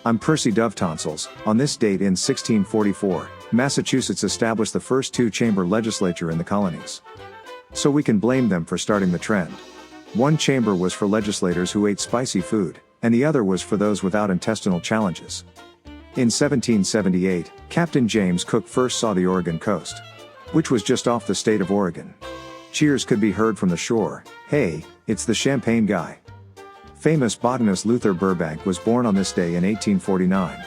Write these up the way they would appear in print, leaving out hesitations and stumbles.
I'm Percy Dove Tonsils. On this date in 1644, Massachusetts established the first two-chamber legislature in the colonies. So we can blame them for starting the trend. One chamber was for legislators who ate spicy food, and the other was for those without intestinal challenges. In 1778, Captain James Cook first saw the Oregon coast, which was just off the state of Oregon. Cheers could be heard from the shore. Hey, it's the Champagne guy. Famous botanist Luther Burbank was born on this day in 1849.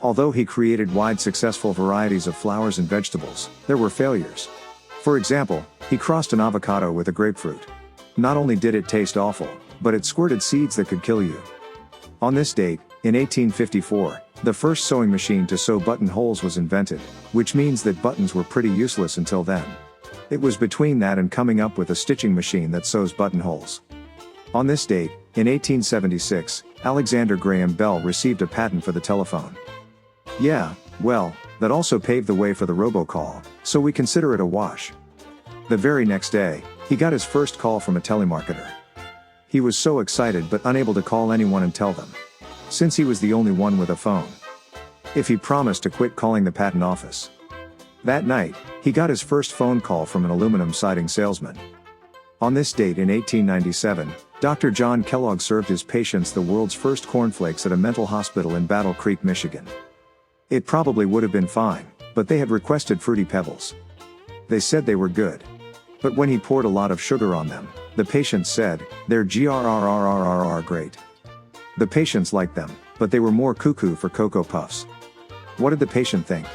Although he created wide successful varieties of flowers and vegetables, there were failures. For example, he crossed an avocado with a grapefruit. Not only did it taste awful, but it squirted seeds that could kill you. On this date, in 1854, the first sewing machine to sew buttonholes was invented, which means that buttons were pretty useless until then. It was between that and coming up with a stitching machine that sews buttonholes. On this date, in 1876, Alexander Graham Bell received a patent for the telephone. Yeah, well, that also paved the way for the robocall, so we consider it a wash. The very next day, he got his first call from a telemarketer. He was so excited but unable to call anyone and tell them, since he was the only one with a phone, if he promised to quit calling the patent office. That night, he got his first phone call from an aluminum siding salesman. On this date in 1897, Dr. John Kellogg served his patients the world's first cornflakes at a mental hospital in Battle Creek, Michigan. It probably would have been fine, but they had requested Fruity Pebbles. They said they were good. But when he poured a lot of sugar on them, the patients said, they're great. The patients liked them, but they were more cuckoo for Cocoa Puffs. What did the patient think?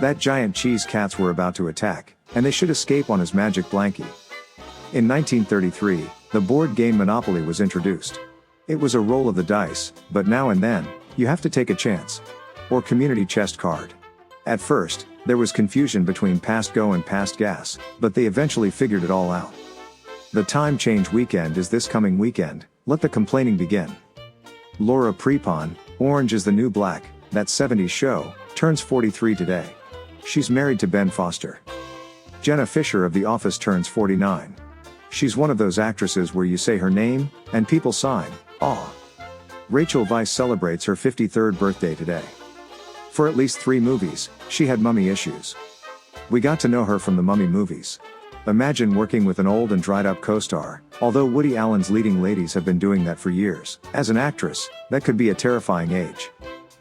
That giant cheese cats were about to attack, and they should escape on his magic blankie. In 1933, the board game Monopoly was introduced. It was a roll of the dice, but now and then, you have to take a chance. Or community chest card. At first, there was confusion between Past Go and Past Gas, but they eventually figured it all out. The time change weekend is this coming weekend, let the complaining begin. Laura Prepon, Orange is the New Black, that 70s show, turns 43 today. She's married to Ben Foster. Jenna Fisher of The Office turns 49. She's one of those actresses where you say her name, and people sign, aw. Rachel Weisz celebrates her 53rd birthday today. For at least 3 movies, she had mummy issues. We got to know her from the Mummy movies. Imagine working with an old and dried up co-star, although Woody Allen's leading ladies have been doing that for years. As an actress, that could be a terrifying age.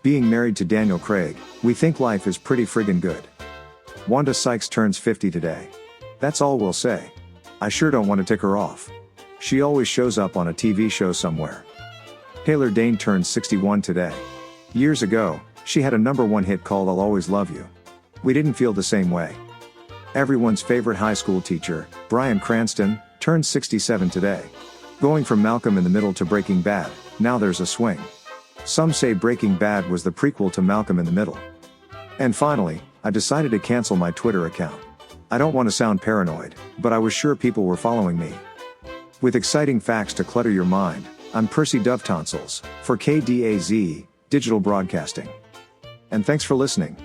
Being married to Daniel Craig, we think life is pretty friggin' good. Wanda Sykes turns 50 today. That's all we'll say. I sure don't want to tick her off. She always shows up on a TV show somewhere. Taylor Dayne turns 61 today. Years ago, she had a #1 hit called I'll Always Love You. We didn't feel the same way. Everyone's favorite high school teacher, Bryan Cranston, turns 67 today. Going from Malcolm in the Middle to Breaking Bad, now there's a swing. Some say Breaking Bad was the prequel to Malcolm in the Middle. And finally, I decided to cancel my Twitter account. I don't want to sound paranoid, but I was sure people were following me. With exciting facts to clutter your mind, I'm Percy Dove Tonsils, for KDAZ, Digital Broadcasting. And thanks for listening.